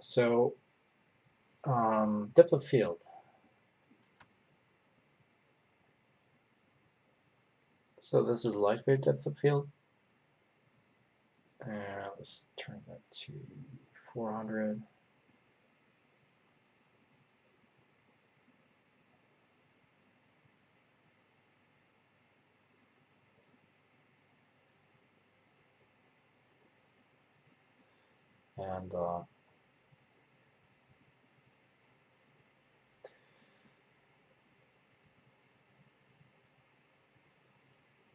So depth of field. So this is LightWave depth of field. And let's turn that to 400. And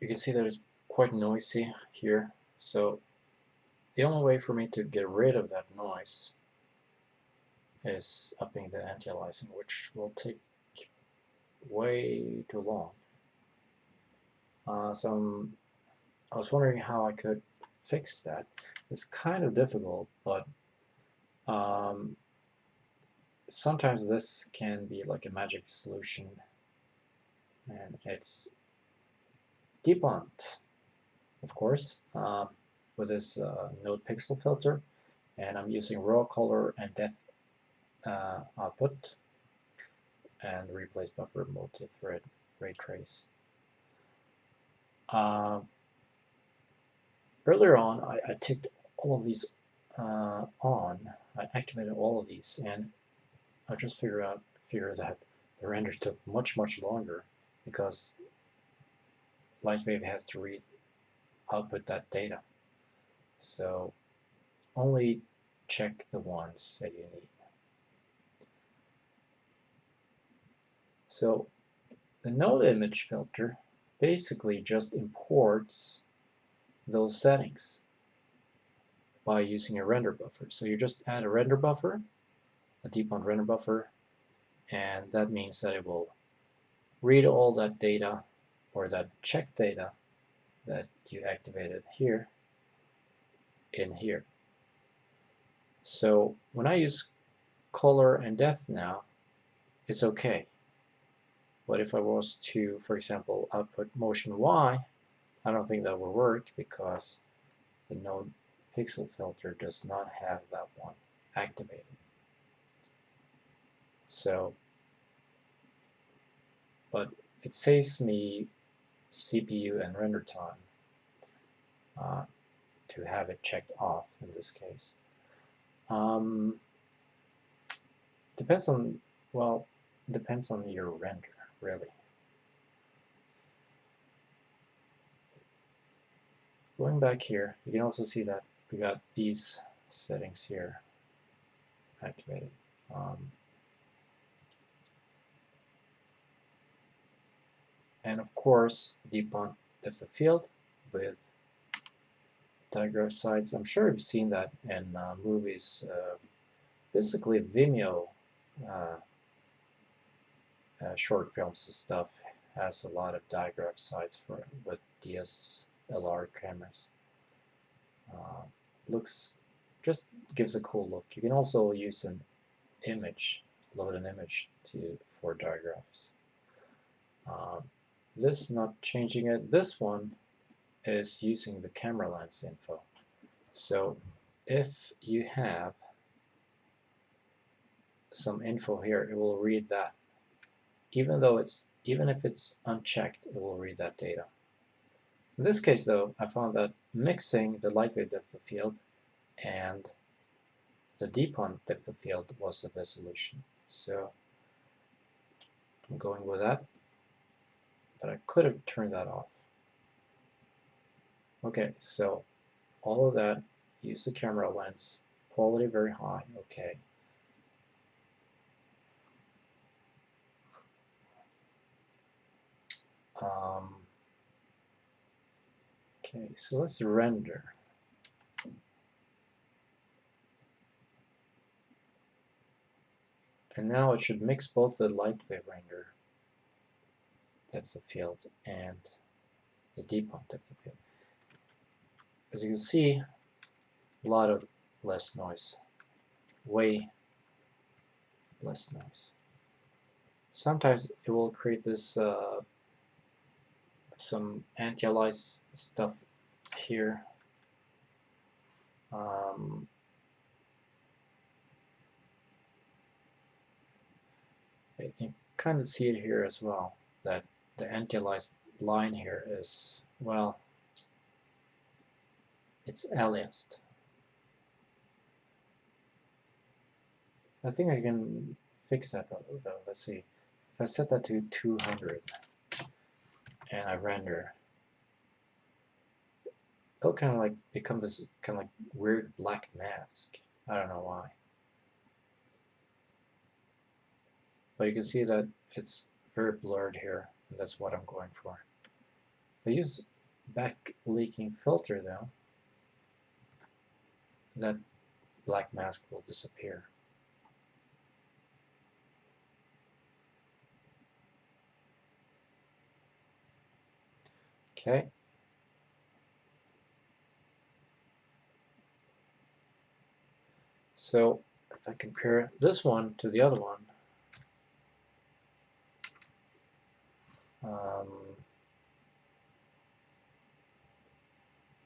you can see that it's quite noisy here. So the only way for me to get rid of that noise is upping the anti-aliasing, which will take way too long. I was wondering how I could fix that. It's kind of difficult, but sometimes this can be like a magic solution, and it's Dpont, of course, with this node pixel filter, and I'm using raw color and depth output, and replace buffer multi-thread ray trace. Earlier on, I ticked all of these on. I activated all of these, and I just figured that the render took much longer because LightWave has to output that data. So only check the ones that you need. So the node image filter basically just imports those settings by using a render buffer. So you just add a render buffer, a Dpont render buffer, and that means that it will read all that data or that check data that you activated here in here. So when I use color and depth now, it's okay. But if I was to, for example, output motion Y, I don't think that will work because the node pixel filter does not have that one activated. So, but it saves me CPU and render time to have it checked off in this case. Depends on, well, depends on your render, really. Going back here, you can also see that we got these settings here activated. And of course, Dpont depth of field with digraph sides. I'm sure you've seen that in movies. Basically, Vimeo short films and stuff has a lot of digraph sides with DSLR cameras. Looks just gives a cool look. You can also use an image, load an image for digraphs. This not changing it. This one is using the camera lens info. So if you have some info here, it will read that. Even if it's unchecked, it will read that data. In this case, though, I found that mixing the LightWave depth of field and the Dpont depth of field was the best solution. So I'm going with that, but I could have turned that off. Okay, so all of that, use the camera lens, quality very high, okay. Okay, so let's render. And now it should mix both the LightWave render depth of field and the Dpont depth of field. As you can see, a lot of less noise, way less noise. Sometimes it will create this some anti-alias stuff here. you can kind of see it here as well, that the anti-aliased line here is, well, it's aliased. I think I can fix that though. Let's see. If I set that to 200 and I render, it'll kind of like become this kind of like weird black mask. I don't know why. But you can see that it's very blurred here, and that's what I'm going for. If I use back leaking filter though, that black mask will disappear. Okay. So if I compare this one to the other one,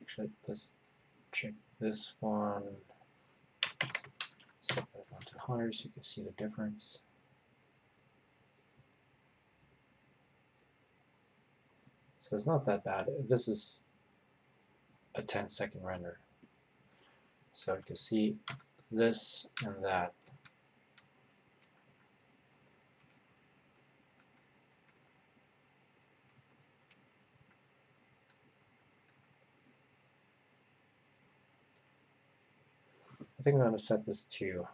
actually let's check this one, set that one to 100 so you can see the difference. So it's not that bad. This is a 10-second render. So you can see this and that. I think I'm going to set this to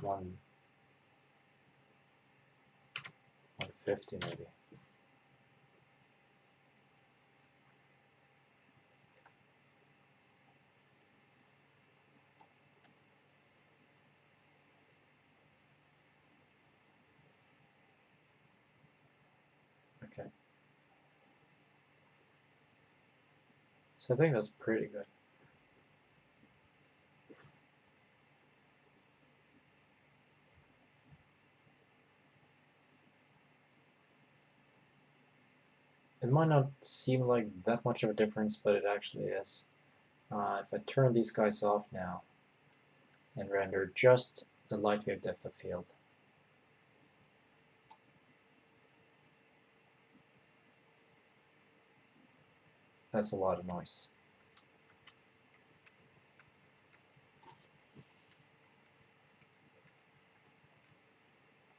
150 maybe. Okay. So I think that's pretty good. It might not seem like that much of a difference, but it actually is. If I turn these guys off now and render just the LightWave depth of field, that's a lot of noise.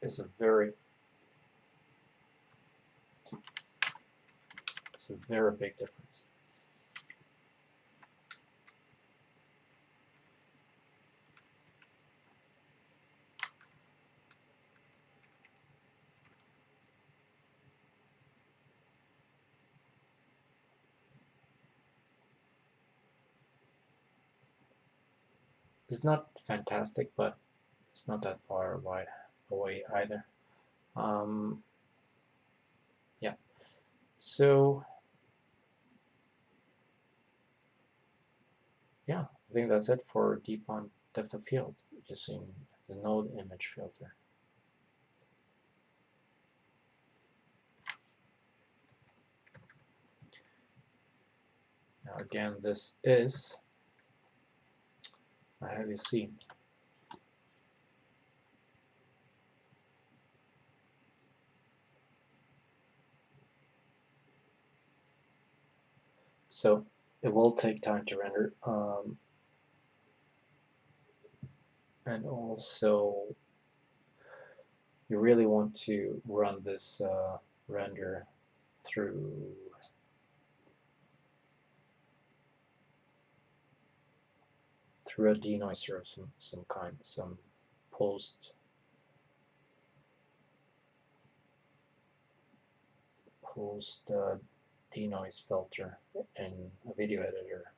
It's a very big difference. It's not fantastic, but it's not that far away either. Yeah. So yeah, I think that's it for Dpont depth of field using the node image filter. Now again, this is a heavy C. So it will take time to render. And also, you really want to run this render through a denoiser of some kind, some post denoise filter in a video editor.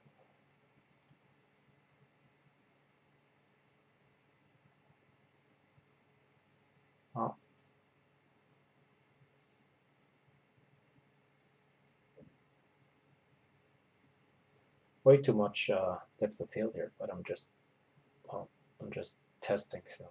Way too much depth of field here, but I'm just testing. So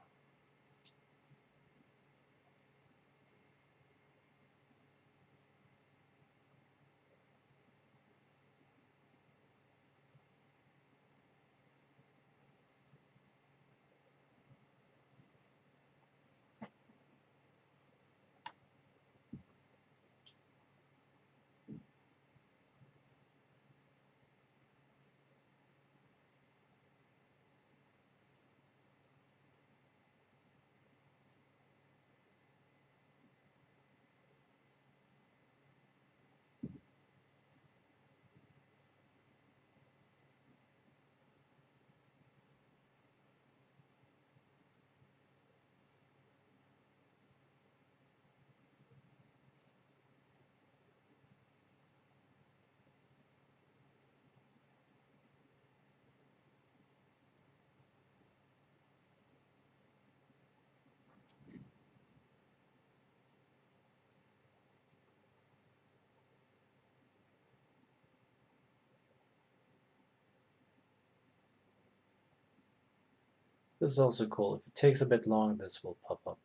This is also cool. If it takes a bit long, this will pop up.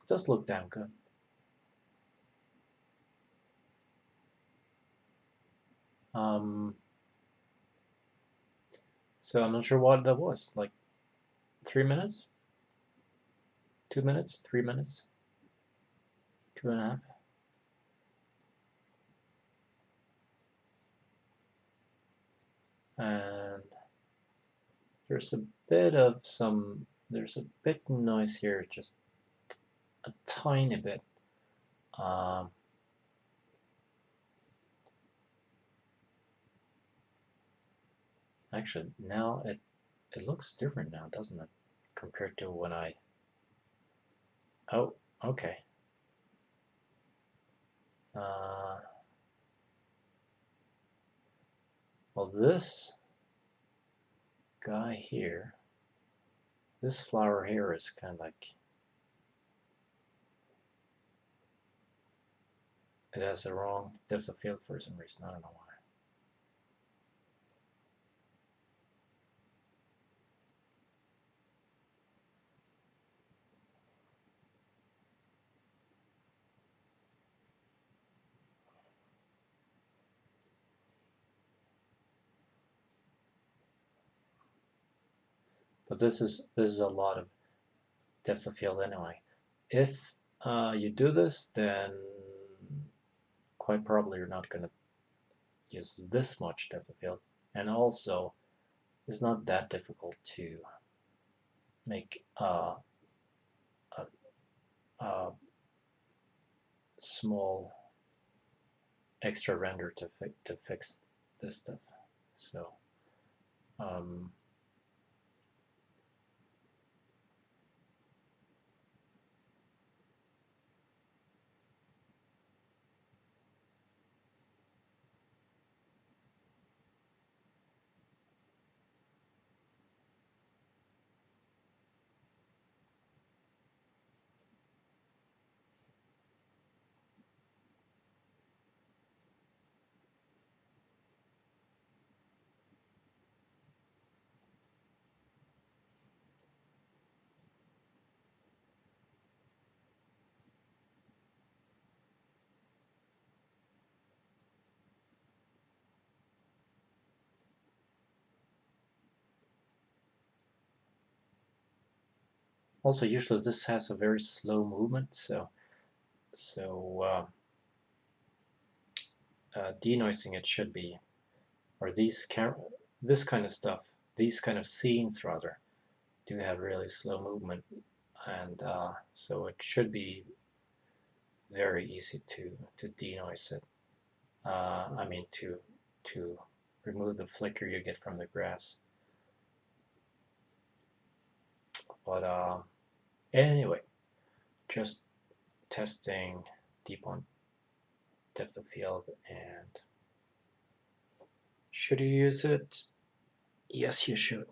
Does look damn good. So I'm not sure what that was. Like 3 minutes? 2 minutes? 3 minutes? 2.5? And there's a bit of there's a bit noise here, just a tiny bit. Actually, now it looks different now, doesn't it? Compared to when oh, okay. Well, this guy here, this flower here is kind of like, it has the wrong depth of field for some reason. I don't know why. But this is a lot of depth of field anyway. If you do this, then quite probably you're not going to use this much depth of field. And also, it's not that difficult to make a small extra render to fix this stuff. So also usually this has a very slow movement, so denoising it should be, or this kind of stuff, these kind of scenes rather, do have really slow movement, and so it should be very easy to denoise it. I mean to remove the flicker you get from the grass. But anyway, just testing Dpont depth of field, and should you use it? Yes, you should.